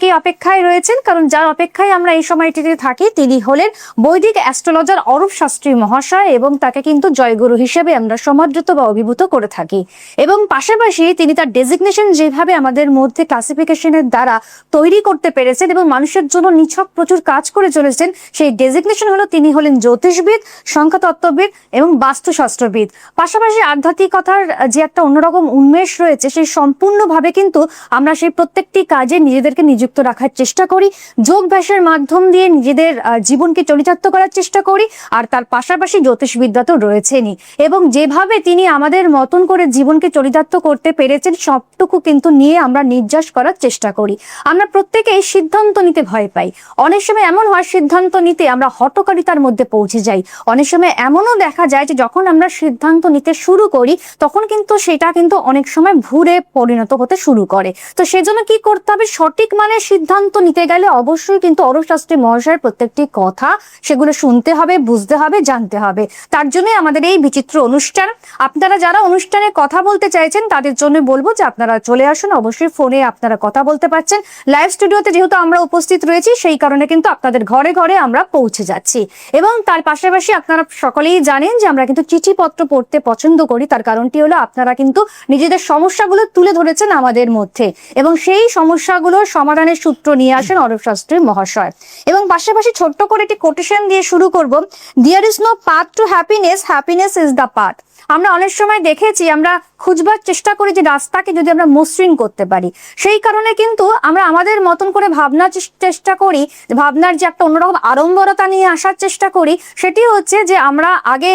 প্রত্যেকেই অপেক্ষায় রয়েছেন, কারণ যার অপেক্ষায় আমরা এই সময়টিতে থাকি তিনি হলেন বৈদিক অ্যাস্ট্রোলজার অরূপ শাস্ত্রী মহাশয়, এবং তাকে কিন্তু জয়গুরু হিসেবে আমরা সমাদৃত বা অভিভূত করে থাকি। এবং পাশাপাশি তিনি তার ডেজিগনেশন যেভাবে আমাদের মধ্যে ক্লাসিফিকেশনের দ্বারা তৈরি করতে পেরেছেন এবং মানুষের জন্য নিছক প্রচুর কাজ করে চলেছেন, সেই ডেজিগনেশন হলো তিনি হলেন জ্যোতিষবিদ, সংখ্যাতত্ত্ববিদ এবং বাস্তুশাস্ত্রবিদ। পাশাপাশি আধ্যাত্মিকতার যে একটা অন্যরকম উন্মেষ রয়েছে, সেই সম্পূর্ণভাবে কিন্তু আমরা সেই প্রত্যেকটি কাজে নিজেদেরকে নিযুক্ত রাখার চেষ্টা করি, যোগাভ্যাসের মাধ্যম দিয়ে নিজেদের জীবনকে চরিতার্থ করার চেষ্টা করি। আর তার পাশাপাশি জ্যোতিষবিদ্যা তো রয়েছেনই, এবং যেভাবে তিনি আমাদের মতন করে জীবনকে চরিতার্থ করতে পেরেছেন সবটুকু কিন্তু নিয়ে আমরা নির্যাস করার চেষ্টা করি। আমরা প্রত্যেকেই সিদ্ধান্ত নিতে ভয় পাই। অনেক সময় এমন হয় সিদ্ধান্ত নিতে আমরা হঠকারিতার মধ্যে পৌঁছে যাই। অনেক সময় এমনও দেখা যায় যে যখন আমরা সিদ্ধান্ত নিতে শুরু করি তখন কিন্তু সেটা কিন্তু অনেক সময় ভুলে পরিণত হতে শুরু করে। তো সেজন্য কি করতে হবে, সঠিক মানে সিদ্ধান্ত নিতে গেলে অবশ্যই কিন্তু অরূপ শাস্ত্রী মহাশয়ের প্রত্যেকটি কথা সেগুলো শুনতে হবে, বুঝতে হবে, জানতে হবে। তার জন্যই আমাদের এই বিচিত্র অনুষ্ঠান। আপনারা যারা অনুষ্ঠানে কথা বলতে চাইছেন তাদের জন্য বলবো যে আপনারা চলে আসুন, অবশ্যই ফোনে আপনারা কথা বলতে পারছেন। লাইভ স্টুডিওতে যেহেতু আমরা উপস্থিত রয়েছি সেই কারণে কিন্তু আপনাদের ঘরে ঘরে আমরা পৌঁছে যাচ্ছি। এবং তার পাশাপাশি আপনারা সকলেই জানেন যে আমরা কিন্তু চিঠিপত্র পড়তে পছন্দ করি। তার কারণটি হলো আপনারা কিন্তু নিজেদের সমস্যাগুলো তুলে ধরেছেন আমাদের মধ্যে, এবং সেই সমস্যাগুলোর সমাধানের সূত্র নিয়ে আসেন অরূপ শাস্ত্রী মহাশয়। এবং পাশাপাশি ছোট্ট করে একটি কোটেশন দিয়ে শুরু করব, there is no path to happiness, happiness is the path. আমরা অনেক সময় দেখেছি আমরা খুঁজবার চেষ্টা করি যে রাস্তাকে যদি আমরা মসৃণ করতে পারি, সেই কারণে কিন্তু আমরা আমাদের মতন করে ভাবনার চেষ্টা করি, ভাবনার যে একটা অন্যরকম আড়ম্বরতা নিয়ে আসার চেষ্টা করি। সেটি হচ্ছে যে আমরা আগে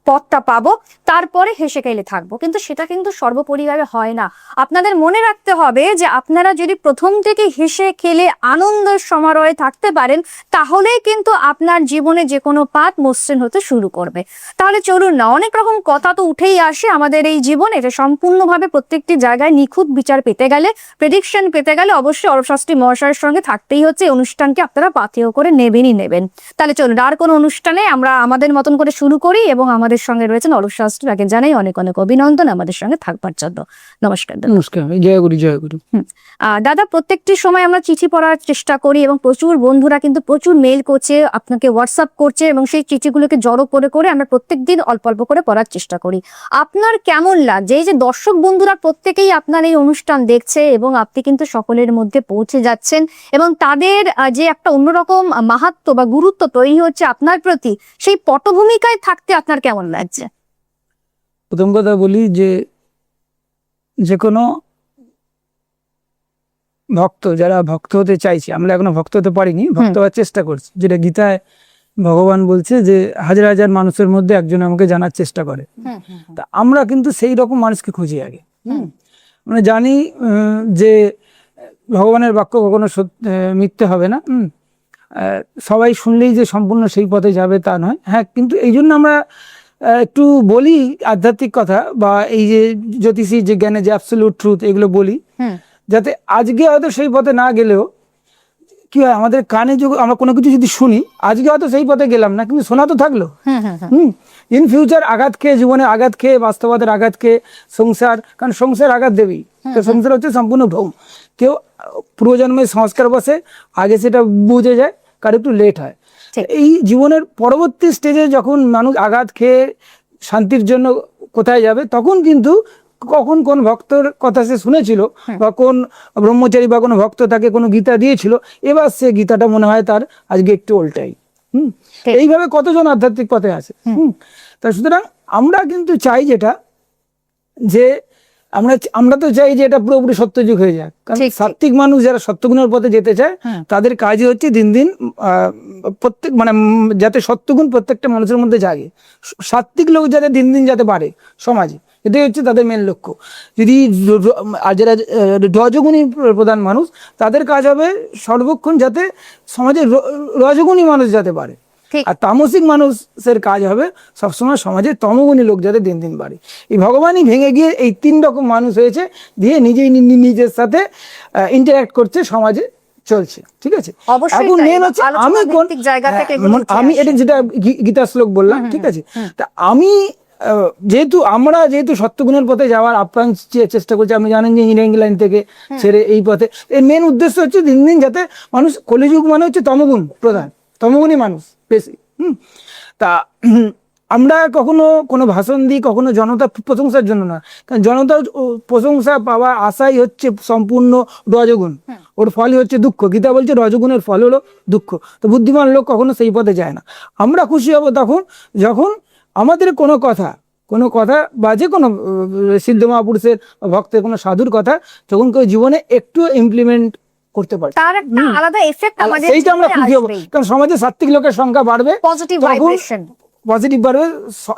পথটা পাবো, তারপরে হেসে খেলে থাকবো, কিন্তু সেটা কিন্তু সর্বোপরিভাবে হয় না। আপনাদের মনে রাখতে হবে যে আপনারা যদি প্রথম থেকে হেসে খেলে আনন্দের সমারোহে থাকতে পারেন তাহলেই কিন্তু আপনার জীবনে যে কোনো পাঠ মসৃণ হতে শুরু করবে। তাহলে চলুন না, অনেক রকম কথা তো উঠেই আসে আমাদের এই জীবন, এটা সম্পূর্ণভাবে প্রত্যেকটি জায়গায় নিখুঁত বিচার পেতে গেলে, প্রেডিকশন পেতে গেলে অবশ্যই অরূপ শাস্ত্রী মহাশয়ের সঙ্গে থাকতেই হচ্ছে। অনুষ্ঠানকে আপনারা পাথেয় করে নেবেনই নেবেন। তাহলে চলুন আর কোনো অনুষ্ঠানে আমরা আমাদের মতন করে শুরু করি, এবং আমাদের সঙ্গে রয়েছেন অরূপ শাস্ত্রী, তাকে জানাই অনেক অনেক অভিনন্দন আমাদের সঙ্গে থাকবার জন্য। নমস্কার দাদা। নমস্কার, জয় গুরু, জয় গুরু। দাদা, প্রত্যেকটি সময় আমরা চিঠি পড়ার চেষ্টা করি এবং প্রচুর বন্ধুরা কিন্তু প্রচুর মেইল করছে, আপনাকে হোয়াটসঅ্যাপ করছে, এবং সেই চিঠিগুলোকে জড়ো করে করে আমরা প্রত্যেকদিন অল্প অল্প করে পড়ার চেষ্টা করি। আপনার কেমন লাগছে এই যে দর্শক বন্ধুরা প্রত্যেকেই আপনার এই অনুষ্ঠান দেখছে এবং আপনি কিন্তু সকলের মধ্যে পৌঁছে যাচ্ছেন, এবং তাদের যে একটা অন্যরকম মাহাত্ম্য বা গুরুত্ব তৈরি হচ্ছে আপনার প্রতি, সেই পটভূমিকায় থাকতে আপনার কেমন লাগছে? প্রথম কথা বলি যে কোনো ভক্ত যারা ভক্ত হতে চাইছে, আমরা এখনো ভক্ত হতে পারিনি, ভক্ত হওয়ার চেষ্টা করছি। যেটা গীতায় ভগবান বলছে যে হাজার হাজার মানুষের মধ্যে একজন আমাকে জানার চেষ্টা করে। তা আমরা কিন্তু সেই রকম মানুষকে খুঁজি আগে। আমরা জানি যে ভগবানের বাক্য কখনো মিথ্যে হবে না। সবাই শুনলেই যে সম্পূর্ণ সেই পথে যাবে তা নয়। হ্যাঁ, কিন্তু এই জন্য আমরা একটু বলি আধ্যাত্মিক কথা, বা এই যে জ্যোতিষী যে জ্ঞানে যে অ্যাবসলিউট ট্রুথ, এগুলো বলি, যাতে আজকে হয়তো সেই পথে না গেলেও কি হয়, আমাদের কানে আমরা কোনো কিছু যদি শুনি, আজকে হয়তো সেই পথে গেলাম না, কিন্তু শোনা তো থাকলো। ইন ফিউচার আঘাত খেয়ে, জীবনে আঘাত খেয়ে, বাস্তবতার আঘাত খেয়ে, সংসার, কারণ সংসার আঘাত দেবেই। তো সংসার হচ্ছে সম্পূর্ণ ভ্রম। কেউ পূর্বজন্মের সংস্কার বসে আগে সেটা বুঝে যায়, কার একটু লেট হয়। এই জীবনের পরবর্তী স্টেজে যখন মানুষ আঘাত খেয়ে শান্তির জন্য কোথায় যাবে, তখন কিন্তু কখন কোন ভক্তর কথা সে শুনেছিল, বা কোন ব্রহ্মচারী বা কোনো ভক্ত তাকে কোনো গীতা দিয়েছিল, এবার সে গীতাটা মনে হয় তার আজকে একটু উল্টাই। এইভাবে কতজন আধ্যাত্মিক পথে আছে। তা সুতরাং আমরা কিন্তু চাই যেটা, যে আমরা তো চাই যে এটা পুরোপুরি সত্যযুগ হয়ে যাক। কারণ সাত্ত্বিক মানুষ যারা সত্যগুণের পথে যেতে চায়, তাদের কাজই হচ্ছে দিন দিন প্রত্যেক যাতে সত্যগুণ প্রত্যেকটা মানুষের মধ্যে জাগে, সাত্ত্বিক লোক যাতে দিন দিন যাতে বাড়ে সমাজে, এটাই হচ্ছে তাদের মেন লক্ষ্য। যদি যারা রজগুণী প্রধান মানুষ, তাদের কাজ হবে সর্বক্ষণ যাতে সমাজে রজগুণী মানুষ যাতে বাড়ে, আর তামসিক মানুষের কাজ হবে সবসময় সমাজে তমগুণী লোক যাতে দিন দিন বাড়ে। এই ভগবানই ভেঙে গিয়ে এই তিন রকম মানুষ হয়েছে, দিয়ে নিজেই নিজের সাথে ইন্টারঅ্যাক্ট করছে, সমাজে চলছে। ঠিক আছে, এখন মেন হচ্ছে আমি এটা যেটা গীতা শ্লোক বললাম, ঠিক আছে, তা আমি যেহেতু সত্যগুণের পথে যাওয়ার আপ্রাণ চেষ্টা করছি, আপনি জানেন যে ইঞ্জিনিয়ারিং লাইন থেকে ছেড়ে এই পথে, এর মেন উদ্দেশ্য হচ্ছে দিন দিন যাতে মানুষ, কলিযুগ মানে হচ্ছে তমগুণ প্রধান, তমগুণই মানুষ বেশি। তা আমরা কখনো কোনো ভাষণ দিই কখনো জনতার প্রশংসার জন্য না, কারণ জনতার প্রশংসা পাওয়ার আশাই হচ্ছে সম্পূর্ণ রজগুণ, ওর ফলই হচ্ছে দুঃখ। গীতা বলছে রজগুণের ফল হলো দুঃখ। তো বুদ্ধিমান লোক কখনো সেই পথে যায় না। আমরা খুশি হব তখন যখন আমাদের কোনো কথা বা যে কোনো সিদ্ধ মহাপুরুষের ভক্তের কোনো সাধুর কথা যখন কেউ জীবনে একটু ইমপ্লিমেন্ট করতে পারে, তার একটা আলাদা এফেক্ট আমাদের সেইটা আমরা জীবনে খুশি হব। আসবেই। কারণ সমাজে সাত্ত্বিক লোকের সংখ্যা বাড়বে, পজিটিভ তখন ভাইব্রেশন পজিটিভ বাড়বে,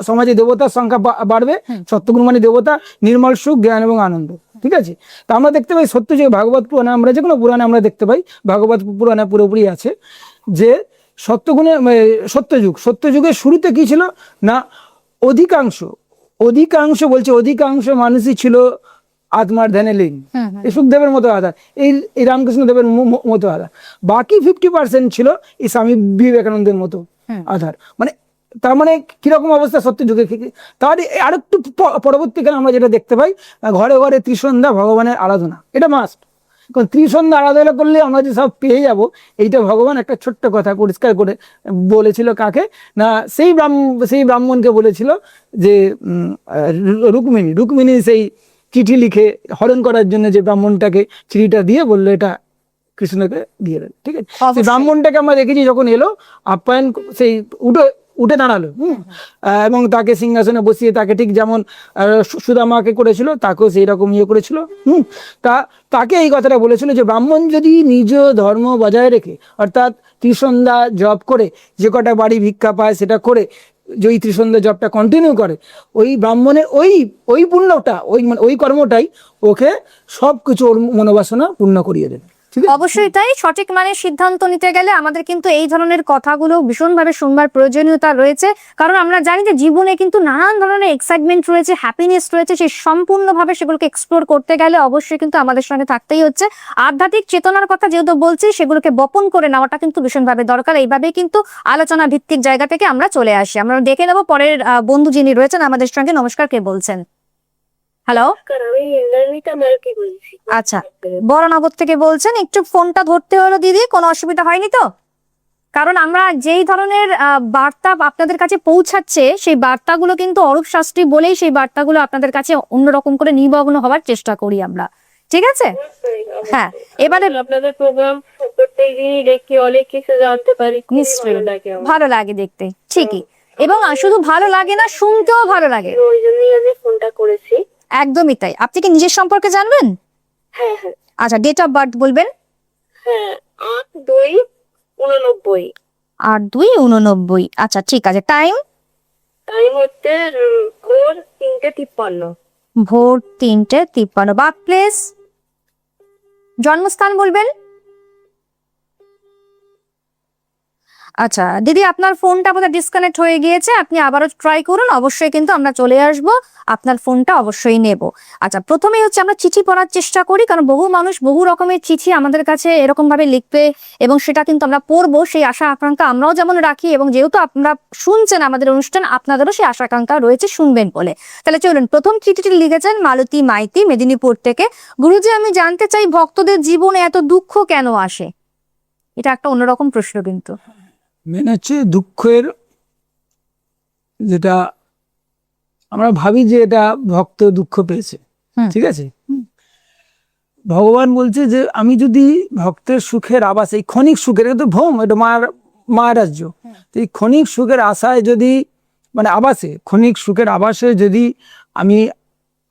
সমাজে দেবতার সংখ্যা বাড়বে। সত্যগুণ মানে দেবতা, নির্মল সুখ, জ্ঞান এবং আনন্দ। ঠিক আছে, তা আমরা দেখতে পাই সত্য যে ভাগবত পুরাণে, আমরা যে কোনো পুরাণে আমরা দেখতে পাই, ভাগবত পুরাণে পুরোপুরি আছে যে সত্যগুণে সত্যযুগের শুরুতে কি ছিল না, অধিকাংশ বলছে অধিকাংশ মানুষই ছিল আত্মার ধ্যানে লীন, এই সুখদেবের মতো আধার, এই রামকৃষ্ণ দেবের মতো আধার। বাকি 50% ছিল এই স্বামী বিবেকানন্দের মতো আধার। মানে তার মানে কিরকম অবস্থা সত্য যুগে। তার আরেকটু পরবর্তীকালে আমরা যেটা দেখতে পাই, ঘরে ঘরে ত্রিসন্ধ্যা ভগবানের আরাধনা, এটা মাস্ট। কারণ ত্রিসন্ধ্যা আরাধনা করলে আমরা যে সব পেয়ে যাব, এইটা ভগবান একটা ছোট্ট কথা পরিষ্কার করে বলেছিল কাকে না, সেই ব্রাহ্মণকে বলেছিল যে রুক্মিণী সেই চিঠি লিখে হরণ করার জন্য যে ব্রাহ্মণটাকে চিঠিটা দিয়ে বললো এটা কৃষ্ণকে দিয়ে দেন। ঠিক আছে, সেই ব্রাহ্মণটাকে আমরা দেখেছি যখন এলো আপ্যায়ন, সেই উঠে দাঁড়ালো এবং তাকে সিংহাসনে বসিয়ে তাকে ঠিক যেমন সুদামাকে করেছিল তাকেও সেই রকম করেছিল। তাকে এই কথাটা বলেছিল যে ব্রাহ্মণ যদি নিজ ধর্ম বজায় রেখে, অর্থাৎ ত্রিসন্ধ্যা জপ করে, যে কটা বাড়ি ভিক্ষা পায় সেটা করে, যে ওই ত্রিসন্ধ্যা জপটা কন্টিনিউ করে, ওই ব্রাহ্মণের ওই পুণ্যটা, ওই কর্মটাই ওকে সবকিছু ওর মনোবাসনা পূর্ণ করিয়ে দেবে। অবশ্যই তাই। সঠিক মানে সিদ্ধান্ত নিতে গেলে আমাদের কিন্তু এই ধরনের কথাগুলো ভীষণভাবে শুনবার প্রয়োজনীয়তা রয়েছে, কারণ আমরা জানি যে জীবনে কিন্তু নানান ধরনের এক্সাইটমেন্ট রয়েছে, হ্যাপিনেস রয়েছে, সেই সম্পূর্ণভাবে সেগুলোকে এক্সপ্লোর করতে গেলে অবশ্যই কিন্তু আমাদের সঙ্গে থাকতেই হচ্ছে। আধ্যাত্মিক চেতনার কথা যেহেতু বলছি, সেগুলোকে বপন করে নেওয়াটা কিন্তু ভীষণভাবে দরকার। এইভাবেই কিন্তু আলোচনা ভিত্তিক জায়গা থেকে আমরা চলে আসি। আমরা দেখে নেবো পরের বন্ধু যিনি রয়েছেন আমাদের সঙ্গে। নমস্কার, কে বলছেন? হ্যালো, আচ্ছা, বরানগর থেকে বলছেন। একটু ফোনটা ধরতে হলো দিদি, কোনো অসুবিধা হয়নি তো? কারণ আমরা যেই ধরনের বার্তা আপনাদের কাছে পৌঁছাচ্ছে, সেই বার্তাগুলো কিন্তু অরূপ শাস্ত্রী বলেই সেই বার্তাগুলো আপনাদের কাছে অন্যরকম করে নিমগ্ন হওয়ার চেষ্টা করি আমরা। ঠিক আছে, হ্যাঁ। এবারে আপনাদের প্রোগ্রাম প্রত্যেকদিনই দেখি, অনেক কিছু জানতে পারি, নিশ্চয়ই ভালো লাগে দেখতে। ঠিকই, এবং শুধু ভালো লাগে না, শুনতেও ভালো লাগে। ওই জন্যই আমি ফোনটা করেছি। একদমই তাই। আপনি কি নিজের সম্পর্কে জানবেন? হ্যাঁ হ্যাঁ আচ্ছা, ডেট অফ বার্থ বলবেন। হ্যাঁ, 8/2/89। 8/2/89। আচ্ছা, ঠিক আছে। টাইম হচ্ছে ভোর 3:53। ভোর 3:53। বার্থ প্লেস, জন্মস্থান বলবেন। আচ্ছা দিদি, আপনার ফোনটা বোধহয় ডিসকানেক্ট হয়ে গিয়েছে, আপনি আবারও ট্রাই করুন। অবশ্যই কিন্তু আমরা চলে আসব, আপনার ফোনটা অবশ্যই নেব। আচ্ছা, প্রথমেই হচ্ছে আমরা চিঠি পড়ার চেষ্টা করি, কারণ বহু মানুষ বহু রকমের চিঠি আমাদের কাছে এরকম ভাবে লিখবে এবং সেটা কিন্তু আমরা পড়বো, সেই আশা আকাঙ্ক্ষা আমরাও যেমন রাখি, এবং যেহেতু আপনারা শুনছেন আমাদের অনুষ্ঠান, আপনাদেরও সেই আশা আকাঙ্ক্ষা রয়েছে শুনবেন বলে। তাহলে চলুন, প্রথম চিঠিটি লিখেছেন মালতী মাইতি, মেদিনীপুর থেকে। গুরুজি, আমি জানতে চাই ভক্তদের জীবনে এত দুঃখ কেন আসে? এটা একটা অন্যরকম প্রশ্ন। কিন্তু মেন হচ্ছে দুঃখের, যেটা আমরা ভাবি যে এটা ভক্ত দুঃখ পেয়েছে, ঠিক আছে, ভগবান বলছে যে আমি যদি ভক্তের সুখের আবাস, এই ক্ষণিক সুখের, এটা তো ভোম, এটা মায়ের রাজ্য, এই ক্ষণিক সুখের আশায় যদি, মানে আবাসে, ক্ষণিক সুখের আবাসে যদি আমি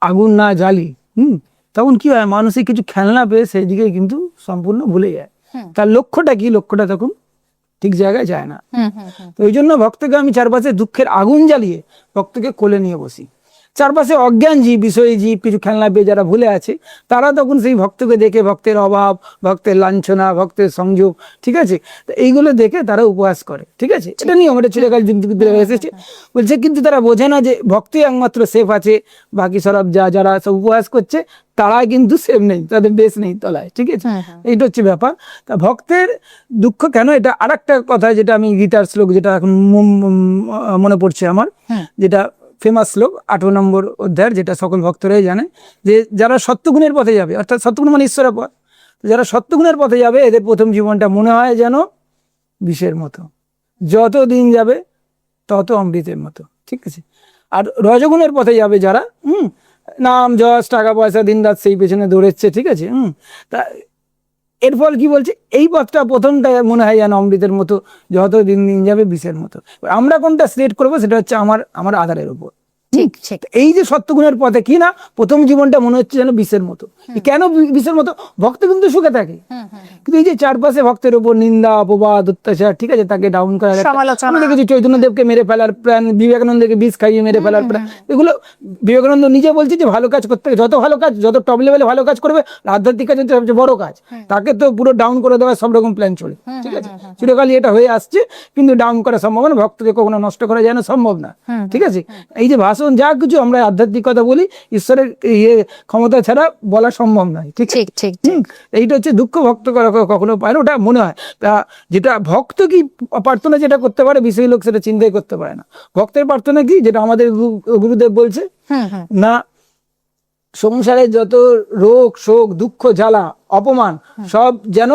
আগুন না জ্বালি, তখন কি হয়, মানসিক কিছু খেলনা পেয়ে সেই দিকে কিন্তু সম্পূর্ণ ভুলে যায়। তার লক্ষ্যটা কি, লক্ষ্যটা তখন ঠিক জায়গায় যায় না। তো ওই জন্য ভক্তকে আমি চারপাশে দুঃখের আগুন জ্বালিয়ে ভক্তকে কোলে নিয়ে বসি। চারপাশে অজ্ঞান জীব, বিষয়ী জীব, কিছু খেলনা পেয়ে যারা ভুলে আছে, তারা তখন সেই ভক্তকে দেখে ভক্তের অভাব, ভক্তের লাঞ্ছনা, ভক্তের সংযোগ, ঠিক আছে, তো এইগুলো দেখে তারা উপহাস করে। ঠিক আছে, এটা নিয়ম, এটা চিরকাল এসেছে। বলছে কিন্তু তারা বোঝে না যে ভক্তই একমাত্র সেফ আছে, বাকি সব যারা সব উপহাস করছে তারা কিন্তু সেফ নেই, তাদের বেশ নেই তলায়। ঠিক আছে, এইটা হচ্ছে ব্যাপার। তা ভক্তের দুঃখ কেন, এটা আর একটা কথা, যেটা আমি গীতার শ্লোক, যেটা এখন মনে পড়ছে আমার, যেটা ফেমাস শ্লোক 8 নম্বর অধ্যায়ের, যেটা সকল ভক্তরাই জানে, যে যারা সত্যগুণের পথে যাবে, অর্থাৎ সত্যগুণ মানে ঈশ্বরের পথ, যারা সত্যগুণের পথে যাবে এদের প্রথম জীবনটা মনে হয় যেন বিষের মতো, যত দিন যাবে তত অমৃতের মতো, ঠিক আছে। আর রজগুণের পথে যাবে যারা, নাম যশ টাকা পয়সা দিন রাত সেই পেছনে দৌড়েচ্ছে, ঠিক আছে। তা এর ফল কি বলছে, এই পথটা প্রথমটা মনে হয় যেন অমৃতের মতো, যত দিন দিন যাবে বিষের মতো। আমরা কোনটা সিলেক্ট করবো সেটা হচ্ছে আমার আধারের উপর। ঠিক ঠিক। এই যে সত্যগুণের পথে কি না, প্রথম জীবনটা মনে হচ্ছে যেন বিষের মতো। কেন বিষের মতো? ভক্ত কিন্তু সুখে থাকে, কিন্তু এই যে চারপাশে ভক্তের উপর নিন্দা অপবাদ অত্যাচার, ঠিক আছে, তাকে ডাউন করার, সমালোচনা। আমরা দেখেছি চৈতন্যদেবকে মেরে ফেলার প্ল্যান, বিবেকানন্দকে বিষ খাইয়ে মেরে ফেলার প্ল্যান, এগুলো বিবেকানন্দ নিজে বলছে যে ভালো কাজ করতে, যত ভালো কাজ, যত টপ লেভেলে ভালো কাজ করবে, আধ্যাত্মিক কাজ হচ্ছে সবচেয়ে বড় কাজ, তাকে তো পুরো ডাউন করে দেওয়ার সব রকম প্ল্যান চলে, ঠিক আছে। চিরকালই এটা হয়ে আসছে, কিন্তু ডাউন করা সম্ভব না, ভক্তকে কখনো নষ্ট করা যায় না, সম্ভব না, ঠিক আছে। এই যে ভাষণ যা কিছু আমরা আধ্যাত্মিকতা বলি, ঈশ্বরের ক্ষমতা ছাড়া বলা সম্ভব নয়, ঠিক ঠিক ঠিক। এইটা হচ্ছে দুঃখ ভক্ত কখনো পায় না, ওটা মনে হয়। তা যেটা ভক্ত কি প্রার্থনা যেটা করতে পারে, বিষয় লোক সেটা চিন্তাই করতে পারে না। ভক্তের প্রার্থনা কি, যেটা আমাদের গুরুদেব বলছে না, সংসারে যত রোগ শোক দুঃখ জ্বালা অপমান সব যেন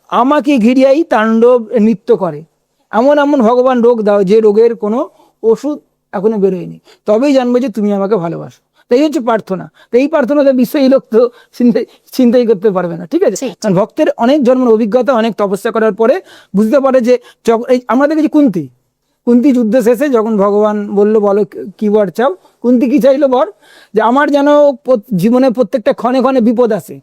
আমাকে ঘিরিয়াই তাণ্ডব নৃত্য করে, এমন এমন ভগবান রোগ দাও যে রোগের কোনো ওষুধ এখনো বেরোয়নি, তবেই জানবে যে তুমি আমাকে ভালোবাসো। তাই হচ্ছে প্রার্থনা। তো এই প্রার্থনাতে বিশ্বই লোক তো চিন্তাই করতে পারবে না, ঠিক আছে। কারণ ভক্তের অনেক জন্মের অভিজ্ঞতা, অনেক তপস্যা করার পরে বুঝতে পারে যে, আমরা দেখেছি কুন্তি যুদ্ধ শেষে যখন ভগবান বললো বলো কি বর চাও, কুন্তি কি চাইলো বর, যে আমার যেন জীবনে প্রত্যেকটা ক্ষণে ক্ষণে বিপদ আসে।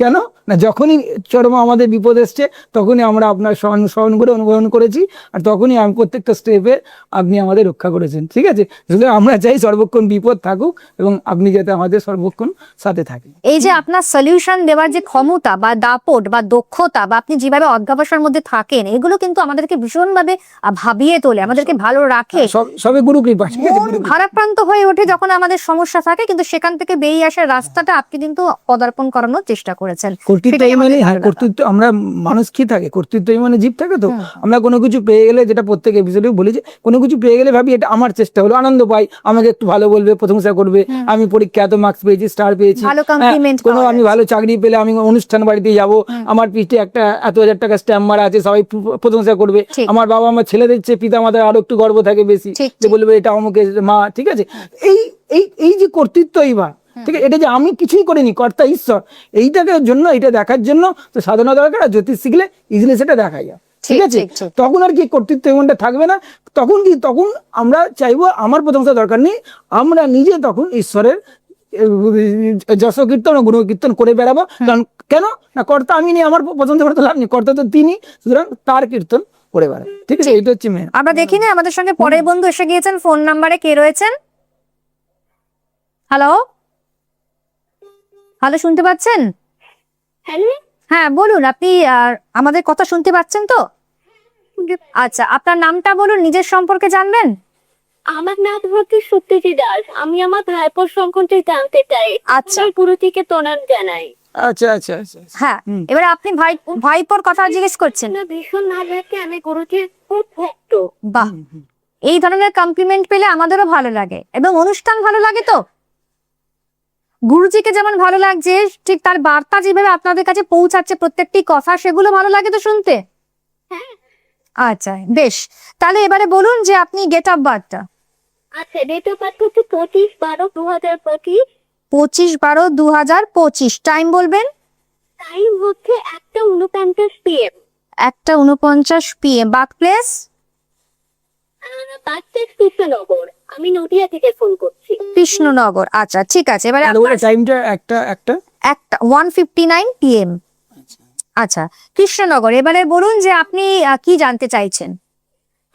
কেন না, যখনই চরম আমাদের বিপদ এসছে তখনই আমরা আপনার স্মরণ করে অনুভবন করেছি, আর তখনই আমি প্রত্যেকটা স্টেপে আপনি আমাদের রক্ষা করেছেন, ঠিক আছে। সুতরাং আমরা চাই সর্বক্ষণ বিপদ থাকুক এবং আপনি যাতে আমাদের সর্বক্ষণ সাথে থাকেন। এই যে আপনার সলিউশন দেওয়ার যে ক্ষমতা বা দাপট বা দক্ষতা, বা আপনি যেভাবে অধ্যাবসার মধ্যে থাকেন, এগুলো কিন্তু আমাদেরকে ভীষণভাবে ভাবিয়ে তোলে, আমাদেরকে ভালো রাখে, সবে গুরু কৃপা, ঠিক আছে। মন ভারাক্রান্ত হয়ে ওঠে যখন আমাদের সমস্যা থাকে, কিন্তু সেখান থেকে বেরিয়ে আসার রাস্তাটা আপনি কিন্তু পদার্পণ করানোর চেষ্টা করেছেন। কর্তৃত্ব মানে কর্তৃত্ব, আমরা মানুষ কি থাকে, কর্তৃত্ব মানে জীব থাকে। তো আমরা কোনো কিছু পেয়ে গেলে, যেটা প্রত্যেক এপিসোডে বলি, যে কোনো কিছু পেয়ে গেলে ভাবি এটা আমার চেষ্টা হলো, আনন্দ পাই, আমাকে একটু ভালো বলবে, প্রশংসা করবে, আমি পরীক্ষা এত মার্কস পেয়েছি, স্টার পেয়েছি, কোনো আমি ভালো চাকরি পেলে আমি অনুষ্ঠান বাড়িতে যাব, আমার পিঠে একটা এত হাজার টাকা স্ট্যাম্প মারা আছে, সবাই প্রশংসা করবে, আমার বাবা আমার ছেলেদের চেয়ে পিতা মাতার আরো একটু গর্ব থাকে বেশি, যে বলবে এটা আমাকে মা, ঠিক আছে। এই যে কর্তৃত্ব, এইবার ঠিক আছে, এটা যে আমি কিছুই করিনি, কর্তা ঈশ্বর, এইটাকে জন্য, এটা দেখার জন্য তো সাধনা দরকার, আর জ্যোতিষ শিখলে ইজিলি সেটা দেখা যায়, ঠিক আছে। তখন আর কি কর্তৃত্ব এমনটা থাকবে না, তখন আমরা চাইবো, আমার প্রশংসা দরকার নেই, আমরা নিজে তখন ঈশ্বরের যশ কীর্তন ও গুণ কীর্তন করে বেড়াবো। কারণ কেন না, কর্তা আমি নেই, আমার পছন্দ করতে লাভ নেই, কর্তা তো তিনি, সুতরাং তার কীর্তন করে বেড়াবো, ঠিক আছে। এটা হচ্ছে মেন। আমরা দেখিনি আমাদের সঙ্গে পরের বন্ধু এসে গিয়েছেন, ফোন নাম্বারে কে রয়েছেন? হ্যালো হ্যালো, শুনতে পাচ্ছেন? হ্যালো, হ্যাঁ বলুন, আপনি আমাদের কথা শুনতে পাচ্ছেন তো? আচ্ছা, আপনার নামটা বলুন, নিজের সম্পর্কে জানবেন। আমার নাম হচ্ছে সত্যজিৎ দাস। আমি আমার ভাইপোর সম্পর্কে জানতে চাই। আচ্ছা, পুরো থেকে প্রণাম জানাই। আচ্ছা আচ্ছা আচ্ছা, হ্যাঁ, এবারে আপনি ভাইপোর কথা জিজ্ঞেস করছেন। না, ভীষণ ভালো লাগে, আমি গুরুজির খুব ভক্ত। বাহ, এই ধরনের কমপ্লিমেন্ট পেলে আমাদেরও ভালো লাগে, এবং অনুষ্ঠান ভালো লাগে। তো গুরুজিকে যেমন ভালো লাগছে, ঠিক তার বার্তা যেভাবে আপনাদের কাছে পৌঁছাচ্ছে, প্রত্যেকটি কথা, সেগুলো ভালো লাগে তো শুনতে। আচ্ছা বেশ, তাহলে এবারে বলুন যে আপনি গেট অফ বার্থটা। আচ্ছা, ডেট অফ বার্থ হচ্ছে 25/12/2025। 25/12/2025। টাইম বলবেন? টাইম হচ্ছে 1:49 PM। 1:49 PM। Birth place? Birthplace Krishnanagar. আমি নদিয়া থেকে ফোন করছি। কৃষ্ণনগর। আচ্ছা ঠিক আছে, এবারে টাইমটা একটা 1:59 PM। আচ্ছা, কৃষ্ণনগর। এবারে বলুন যে আপনি কি জানতে চাইছেন।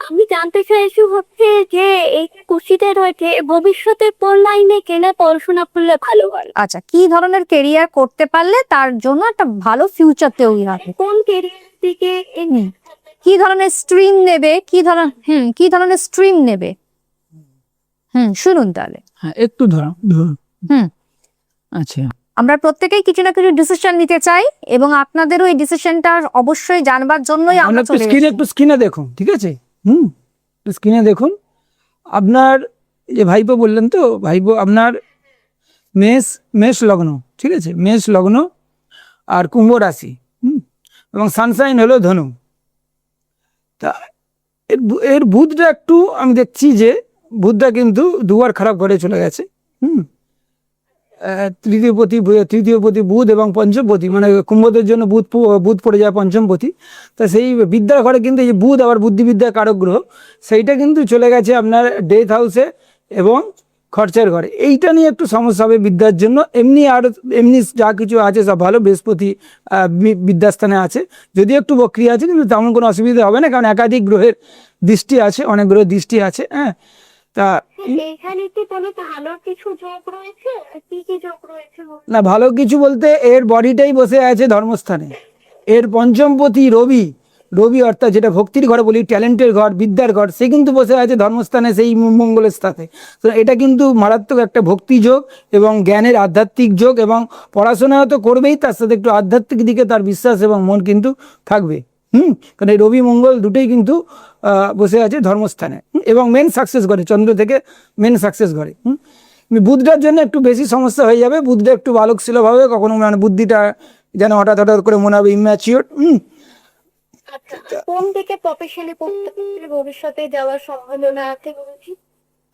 আমি জানতে চাইছি হচ্ছে যে এই কুশিতে রয়েছে, ভবিষ্যতে কোন লাইনে গেলে পড়াশোনা করলে ভালো হয়। আচ্ছা, কি ধরনের কেরিয়ার করতে পারলে তার জন্য একটা ভালো ফিউচার তৈরি হবে, কোন কেরিয়ার দিকে, কি ধরনের স্ট্রিম নেবে, কি ধরনের স্ট্রিম নেবে। শুনুন তাহলে। হ্যাঁ, একটু ধরো। আচ্ছা, আমরা প্রত্যেকেই কিছু না কিছু ডিসিশন নিতে চাই, এবং আপনাদেরও এই ডিসিশনটা অবশ্যই জানবার জন্যই আমরা চলে এসেছি। একটু স্ক্রিনে দেখুন, ঠিক আছে। স্ক্রিনে দেখুন, আপনার এই যে ভাইপো বললেন তো, ভাইপো আপনার মেষ লগ্ন, ঠিক আছে, মেষ লগ্ন আর কুম্ভ রাশি, এবং সানসাইন হলো ধনু। তা এর বুধটা একটু আমি দেখছি যে বুধটা কিন্তু দুবার খারাপ ঘরে চলে গেছে। তৃতীয়পতি বুধ এবং পঞ্চমপতি, মানে কুম্ভদের জন্য বুধ পড়ে যায় পঞ্চমপতি। তা সেই বিদ্যার ঘরে কিন্তু এই যে বুধ আবার বুদ্ধিবিদ্যার কারক গ্রহ, সেইটা কিন্তু চলে গেছে আপনার ডেথ হাউসে এবং খরচার ঘরে। এইটা নিয়ে একটু সমস্যা হবে বিদ্যার জন্য। এমনি যা কিছু আছে সব ভালো, বৃহস্পতি বিদ্যাস্থানে আছে, যদিও একটু বক্রিয় আছে, কিন্তু তেমন কোনো অসুবিধা হবে না, কারণ একাধিক গ্রহের দৃষ্টি আছে, অনেক গ্রহের দৃষ্টি আছে। হ্যাঁ, তা এখানে কি কোনো ভালো কিছু যোগ রয়েছে? কি কি যোগ রয়েছে? না, ভালো কিছু বলতে এর বডিটাই বসে আছে ধর্মস্থানে। এর পঞ্চমপতি রবি অর্থাৎ যেটা ভক্তির ঘরে বলি, ট্যালেন্টের ঘর, বিদ্যার ঘর, সে কিন্তু বসে আছে ধর্মস্থানে, সেই মঙ্গলের সাথে। তো এটা কিন্তু মারাত্মক একটা ভক্তি যোগ এবং জ্ঞানের আধ্যাত্মিক যোগ, এবং পড়াশোনা তো করবেই, তার সাথে একটু আধ্যাত্মিক দিকে তার বিশ্বাস এবং মন কিন্তু থাকবে। কারণ এই রবি মঙ্গল দুটোই কিন্তু বসে আছে ধর্মস্থানে, এবং মেন সাকসেস করে, চন্দ্র থেকে মেন সাকসেস করে। বুধটার জন্য একটু বেশি সমস্যা হয়ে যাবে। বুধটা একটু বালকশীলভাবে, কখনো মানে বুদ্ধিটা যেন হঠাৎ করে মনে হবে ইম্যাচিওর। কোন দিকে প্রফেশনে ভবিষ্যতে যাওয়ার সম্ভাবনা আছে বলছি?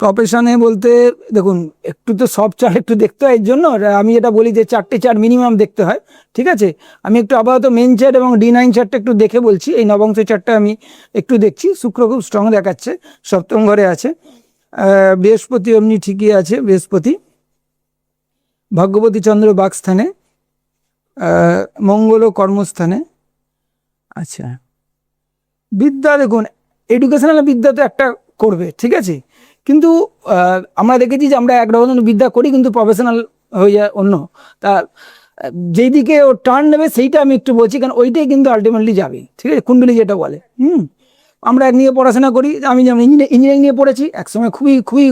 প্রফেশনে বলতে দেখুন, একটু তো সব চার্ট একটু দেখতে হয়, এর জন্য আমি যেটা বলি যে 4টে চার্ট মিনিমাম দেখতে হয়, ঠিক আছে। আমি একটু আপাতত মেন চার্ট এবং D9 চার্টটা একটু দেখে বলছি। এই নবংশ চার্টটা আমি একটু দেখছি, শুক্র খুব স্ট্রং দেখাচ্ছে, সপ্তম ঘরে আছে। বৃহস্পতি এমনি ঠিকই আছে, বৃহস্পতি, ভাগ্যবতী চন্দ্র বাকস্থানে, মঙ্গল ও কর্মস্থানে। আচ্ছা, বিদ্যা দেখুন, এডুকেশনাল বিদ্যা তো একটা করবে, ঠিক আছে, কিন্তু আমরা দেখেছি যে আমরা এক ধরনের বিদ্যা করি, কিন্তু প্রফেশনাল হয়ে যায় অন্য। তা যেই দিকে ও টার্ন নেবে সেইটা আমি একটু বলছি, কারণ ওইটাই কিন্তু আলটিমেটলি যাবে, ঠিক আছে, কুণ্ডলী যেটা বলে। আমরা এক নিয়ে পড়াশোনা করি, আমি যেমন ইঞ্জিনিয়ারিং নিয়ে পড়েছি, একসময় খুবই খুবই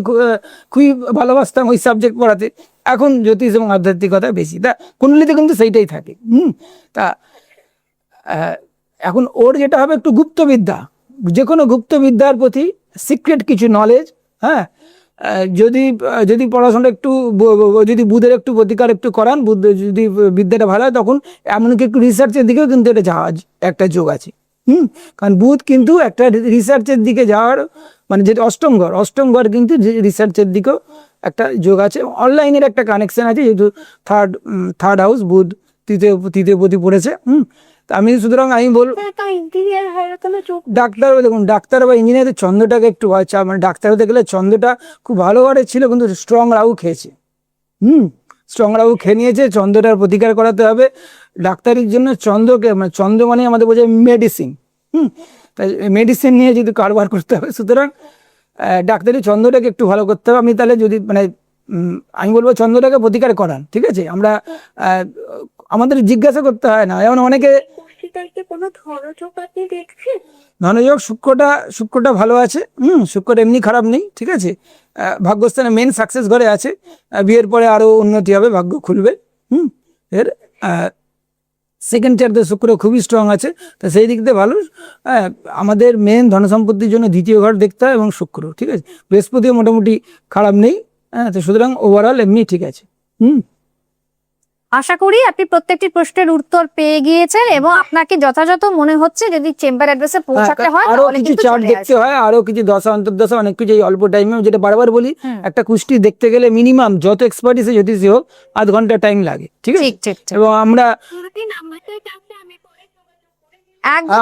খুবই ভালোবাসতাম ওই সাবজেক্ট পড়াতে, এখন জ্যোতিষ এবং আধ্যাত্মিকতা বেশি, তা কুণ্ডলীতে কিন্তু সেইটাই থাকে। তা এখন ওর যেটা হবে একটু গুপ্তবিদ্যা, যে কোনো গুপ্তবিদ্যার প্রতি সিক্রেট কিছু নলেজ। হ্যাঁ, যদি পড়াশোনা একটু, যদি বুধের একটু প্রতিকার একটু করান, বুধ যদি বিদ্যাটা ভালো হয়, তখন এমনকি একটু রিসার্চের দিকেও কিন্তু এটা যাওয়া একটা যোগ আছে। কারণ বুধ কিন্তু একটা রিসার্চের দিকে যাওয়ার, মানে যেটা অষ্টম ঘর কিন্তু রিসার্চের দিকেও একটা যোগ আছে। অনলাইনের একটা কানেকশন আছে, যেহেতু থার্ড হাউস বুধ তৃতীয়পতি পড়েছে। আমি সুতরাং আমি বলবো ডাক্তার, দেখুন ডাক্তার বা ইঞ্জিনিয়ারের চন্দ্রটাকে একটু মানে ডাক্তার হতে গেলে চন্দ্রটা খুব ভালো ঘরে ছিল, কিন্তু স্ট্রং রাহু খেয়েছে। স্ট্রং রাহু খেয়ে নিয়েছে, চন্দ্রটার প্রতিকার করাতে হবে। ডাক্তারির জন্য চন্দ্রকে, মানে চন্দ্র মানে আমাদের বোঝায় মেডিসিন। তাই মেডিসিন নিয়ে যদি কারবার করতে হবে, সুতরাং ডাক্তারি চন্দ্রটাকে একটু ভালো করতে হবে। আমি তাহলে যদি মানে আমি বলবো চন্দ্রটাকে প্রতিকার করান, ঠিক আছে। আমরা আমাদের জিজ্ঞাসা করতে হয় না, যেমন অনেকে ধনযোগ, শুক্রটা ভালো আছে। শুক্রটা এমনি খারাপ নেই, ঠিক আছে। ভাগ্যস্থানে মেন সাকসেস ঘরে আছে, বিয়ের পরে আরো উন্নতি হবে, ভাগ্য খুলবে। এর সেকেন্ড চার্টে শুক্র খুবই স্ট্রং আছে, তা সেই দিক দিয়ে ভালো। আমাদের মেন ধনসম্পত্তির জন্য দ্বিতীয় ঘর দেখতে হয়, এবং শুক্র, ঠিক আছে। বৃহস্পতিও মোটামুটি খারাপ নেই, তো সুতরাং ওভারঅল এমনি ঠিক আছে। আশা করি আপনি প্রত্যেকটি প্রশ্নের উত্তর পেয়ে গিয়েছেন, এবং আপনাকে যথাযথ মনে হচ্ছে যদি চেম্বার অ্যাড্রেসে পৌঁছাতে হয় আরো তাহলে কিছু কিন্তু চার্ট চলে দেখতে আসবে। হয়, আরো কিছু দশা অন্তর্দশা অনেক কিছু এই অল্প টাইমে, যেটা বারবার বলি, একটা কুষ্টি দেখতে গেলে মিনিমাম যত এক্সপার্টিসে জ্যোতিষী হোক আধ ঘন্টা টাইম লাগে, ঠিক আছে। ঠিক। এবং আমরা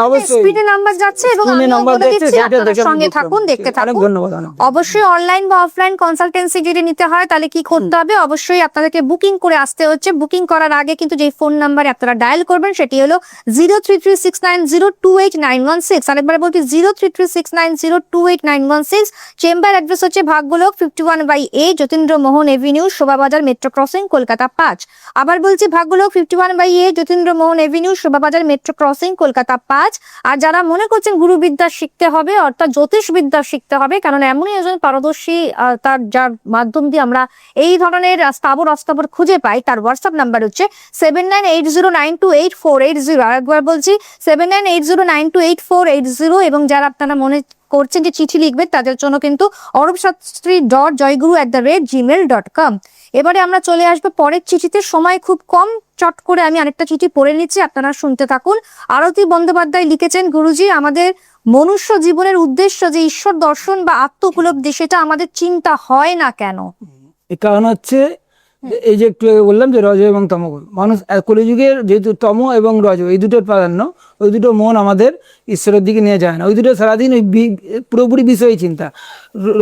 অবশ্যই স্ক্রিনে নাম্বার যাচ্ছে, এবং স্ক্রিনে আমিও নাম্বার বলে দেখছে, দিচ্ছি সেটা আপনারা দেখে সঙ্গে বুঝতে থাকুন, হবে। দেখতে অনেক থাকুন। ধন্যবাদ। অবশ্যই অনলাইন বা অফলাইন কনসালটেন্সি যদি নিতে হয় তাহলে কি করতে হবে, অবশ্যই আপনাদেরকে বুকিং করে আসতে হচ্ছে। বুকিং করার আগে কিন্তু যে ফোন নাম্বারে আপনারা ডায়াল করবেন সেটি হলো 033690289116। আরেকবার বলছি 033690289116। চেম্বার অ্যাড্রেস হচ্ছে Bhagyalok 51/A Jatindra Mohan avenue, Shobhabazar, metro crossing, Kolkata 5। আবার বলছি Bhagyalok 51/A Jatindra Mohan avenue, Shobhabazar, metro crossing, Kolkata 5। আর যারা মনে করছেন গুরুবিদ্যা শিখতে হবে, অর্থাৎ জ্যোতিষবিদ্যা শিখতে হবে, কারণ এমনই একজন পারদর্শী তার যার মাধ্যম দিয়ে আমরা এই ধরনের স্থাবর অস্থাবর খুঁজে পাই, তার হোয়াটসঅ্যাপ নাম্বার হচ্ছে 7980928480। আরেকবার বলছি 7980928480। এবং যারা আপনারা মনে করছেন, যে চিঠি লিখবেন, তাদের জন্য কিন্তু orupshastri.joyguru@gmail.com। এবারে আমরা চলে আসবো পরের চিঠিতে, সময় খুব কম, চট করে আমি আরেকটা চিঠি পড়ে নিচ্ছি, আপনারা শুনতে থাকুন। আরতি বন্দ্যোপাধ্যায় লিখেছেন, গুরুজি আমাদের মনুষ্য জীবনের উদ্দেশ্য যে ঈশ্বর দর্শন বা আত্ম উপলব্ধি, সেটা আমাদের চিন্তা হয় না কেন? এর কারণ হচ্ছে এই যে একটু আগে বললাম যে রজ এবং তমগুণ, মানুষ কলিযুগের যেহেতু তম এবং রজ এই দুটোর প্রাধান্য, ওই দুটো মন আমাদের ঈশ্বরের দিকে নিয়ে যায় না, ওই দুটো সারাদিন ওই পুরোপুরি বিষয়ই চিন্তা।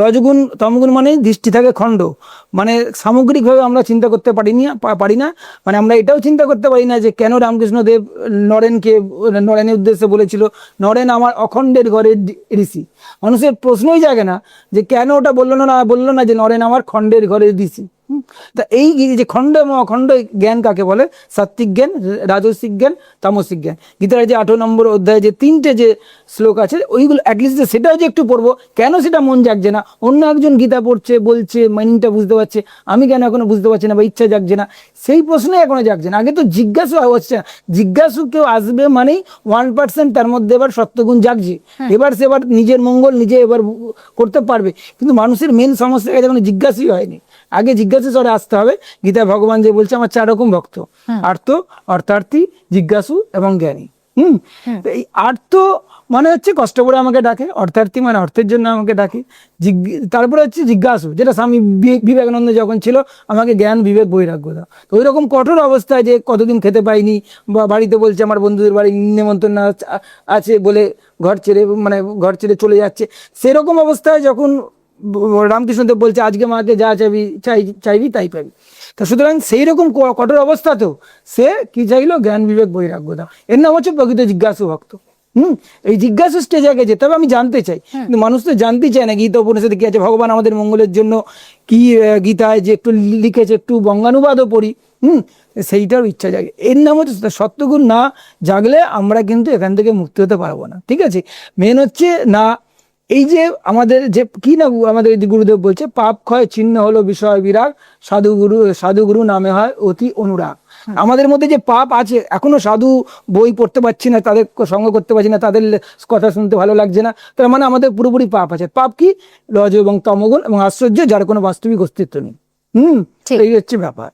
রজগুণ তমগুণ মানে দৃষ্টি থাকে খণ্ড, মানে সামগ্রিকভাবে আমরা চিন্তা করতে পারি না, মানে আমরা এটাও চিন্তা করতে পারি না যে কেন রামকৃষ্ণদেব নরেনের উদ্দেশ্যে বলেছিল নরেন আমার অখণ্ডের ঘরের ঋষি। মানুষের প্রশ্নই জাগে না যে কেন ওটা বললো না যে নরেন আমার খণ্ডের ঘরের ঋষি। তা এই যে খণ্ড এবং অখণ্ড জ্ঞান কাকে বলে? সাত্বিক জ্ঞান, রাজসিক জ্ঞান, তামসিক জ্ঞান। গীতার যে 8 নম্বর অধ্যায়ে যে 3টে যে শ্লোক আছে, ওইগুলো অ্যাটলিস্ট সেটাও যে একটু পড়বো, কেন সেটা মন জাগছে না? অন্য একজন গীতা পড়ছে, বলছে, মাইনিংটা বুঝতে পারছে, আমি কেন এখনো বুঝতে পারছি না বা ইচ্ছা জাগছে না? সেই প্রশ্নই এখনো জাগছে না। আগে তো জিজ্ঞাসু হচ্ছে না, জিজ্ঞাসু কেউ আসবে মানেই 1% তার মধ্যে এবার সত্যগুণ জাগছে, এবার সে এবার নিজের মঙ্গল নিজে এবার করতে পারবে। কিন্তু মানুষের মেন সমস্যা যখন জিজ্ঞাসুই হয়নি, আগে জিজ্ঞাসু স্তরে আসতে হবে। গীতা ভগবান যে বলছে আমার 4 রকম ভক্ত, আর্ত, অর্থার্থী, জিজ্ঞাসু এবং জ্ঞানী। এই আর্ত মানে হচ্ছে কষ্ট করে আমাকে ডাকে, অর্থার্থী মানে অর্থের জন্য আমাকে ডাকে, তারপরে হচ্ছে জিজ্ঞাসু, যেটা স্বামী বিবেকানন্দ যখন ছিল, আমাকে জ্ঞান বিবেক বৈরাগ্য দাও। তো ওই রকম কঠোর অবস্থায় যে কতদিন খেতে পাইনি, বা বাড়িতে বলছে আমার বন্ধুদের বাড়ি নিমন্ত্রণ আছে বলে ঘর ছেড়ে চলে যাচ্ছে, সেরকম অবস্থায় যখন রামকৃষ্ণদেব বলছে আজকে মাকে যা চাইবি তাই পাবি। তা সুতরাং সেই রকম কঠোর অবস্থাতেও সে কি চাইলো? জ্ঞান বিবেক বৈরাগ্য দাও। এর নাম হচ্ছে প্রকৃত জিজ্ঞাসু ভক্ত। এই জিজ্ঞাসু স্টেজে আগে যেতে হবে, আমি জানতে চাই, কিন্তু মানুষ তো জানতেই চায় না। গীতা উপনিষদে কি আছে? ভগবান আমাদের মঙ্গলের জন্য কি গীতায় যে একটু লিখেছে, একটু বঙ্গানুবাদও পড়ি, সেইটার ইচ্ছা জাগে। এর নাম হচ্ছে সত্যগুণ না জাগলে আমরা কিন্তু এখান থেকে মুক্তি হতে পারবো না। ঠিক আছে, মেন হচ্ছে না এই যে আমাদের যে কি না আমাদের গুরুদেব বলছে, পাপ ক্ষয় চিহ্ন হলো বিষয় বিরাগ, সাধুগুরু নামে হয় অতি অনুরাগ। আমাদের মধ্যে যে পাপ আছে, এখনো সাধু বই পড়তে পারছি না, তাদের সঙ্গ করতে পারছি না, তাদের কথা শুনতে ভালো লাগছে না, তার মানে আমাদের পুরোপুরি পাপ আছে। পাপ কি? রজ এবং তমগুণ এবং আশ্চর্য, যার কোনো বাস্তবিক অস্তিত্ব নেই। এই হচ্ছে ব্যাপার।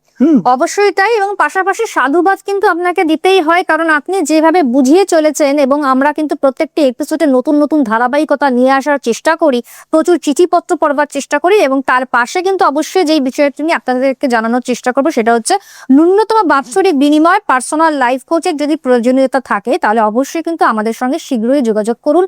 অবশ্যই তাই, এবং পাশাপাশি সাধুবাদ কিন্তু আপনাকে দিতেই হয়, কারণ আপনি যেভাবে বুঝিয়ে চলেছেন, এবং আমরা কিন্তু প্রত্যেকটি এপিসোডে নতুন নতুন ধারাবাহিকতা নিয়ে আসার চেষ্টা করি, প্রচুর চিঠিপত্র পড়বার চেষ্টা করি, এবং তার পাশে কিন্তু অবশ্যই যেই বিষয়টি নিয়ে আপনাদেরকে জানানোর চেষ্টা করবো সেটা হচ্ছে ন্যূনতম বাৎসরিক বিনিময় পার্সোনাল লাইফ কোচের যদি প্রয়োজনীয়তা থাকে, তাহলে অবশ্যই কিন্তু আমাদের সঙ্গে শীঘ্রই যোগাযোগ করুন।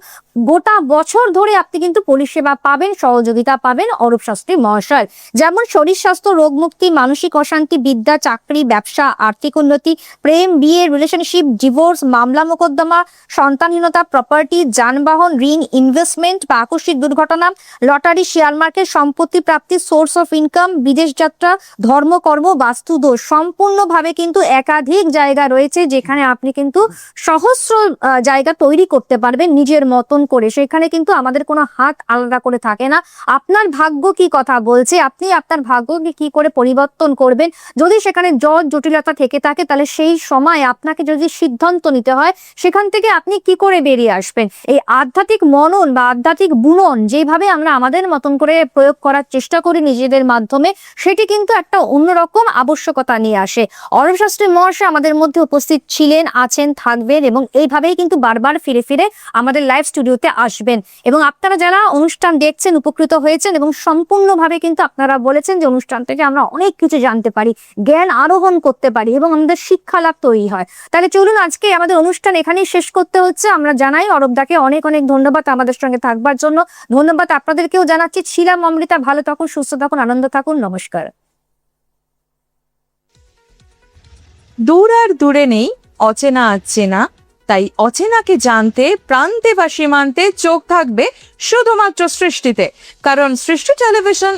গোটা বছর ধরে আপনি কিন্তু পরিষেবা পাবেন, সহযোগিতা পাবেন অরূপ শাস্ত্রী মহাশয়। যেমন শরীর স্বাস্থ্য, রোগ মুক্তি, মানসিক অশান্তি, বিদ্যা, চাকরি, ব্যবসা, আর্থিক উন্নতি, প্রেম, বিয়ে, রিলেশনশিপ, ডিভোর্স, মামলা মোকদ্দমা, সন্তানহীনতা, প্রপার্টি, যানবাহন, ঋণ, ইনভেস্টমেন্ট বা আকস্মিক দুর্ঘটনা, লটারি, শেয়ার মার্কেট, সম্পত্তি প্রাপ্তি, সোর্স অফ ইনকাম, বিদেশ যাত্রা, ধর্মকর্ম, বাস্তুদোষ, সম্পূর্ণভাবে কিন্তু একাধিক জায়গা রয়েছে যেখানে আপনি কিন্তু সহস্র জায়গা তৈরি করতে পারবেন নিজের মতন করে। সেখানে কিন্তু আমাদের কোনো হাত আলাদা করে থাকে না। আপনার ভাগ্য কি কথা বলছে, আপনি আপনার ভাগ্যকে কি করে পরিবর্তন করবেন, যদি সেখানে জটিলতা থেকে থাকে, তাহলে সেই সময় আপনাকে যদি সিদ্ধান্ত নিতে হয়, সেখান থেকে আপনি কি করে বেরিয়ে আসবেন। এই আধ্যাত্মিক মনন বা আধ্যাত্মিক বুনন যেভাবে আমরা আমাদের মতন করে প্রয়োগ করার চেষ্টা করি নিজেদের মাধ্যমে, সেটি কিন্তু একটা অন্যরকম আবশ্যকতা নিয়ে আসে। অরূপ শাস্ত্রী মহাশয় আমাদের মধ্যে উপস্থিত ছিলেন, আছেন, থাকবেন, এবং এইভাবেই কিন্তু বারবার ফিরে ফিরে আমাদের লাইভ স্টুডিওতে আসবেন। এবং আপনারা যারা অনুষ্ঠান দেখছেন, উপকৃত হয়েছেন, এবং সম্পূর্ণভাবে কিন্তু আপনারা বলেছেন যে অনুষ্ঠান থেকে আমরা অনেক কিছু জানতে পারি, জ্ঞান আরোহণ করতে পারি, এবং আমাদের শিক্ষা লাভ তৈরি হয়। তাহলে চলুন আজকে আমাদের অনুষ্ঠান এখানেই শেষ করতে হচ্ছে। আমরা জানাই অরূপদাকে অনেক অনেক ধন্যবাদ আমাদের সঙ্গে থাকবার জন্য। ধন্যবাদ আপনাদেরকেও জানাচ্ছি। ছিলাম অমৃতা, ভালো থাকুন, সুস্থ থাকুন, আনন্দ থাকুন, নমস্কার। দূর আর দূরে নেই, অচেনা আচেনা, তাই অচেনাকে জানতে প্রান্তে বা সীমান্তে চোখ থাকবে শুধুমাত্র সৃষ্টিতে, কারণ সৃষ্টি টেলিভিশন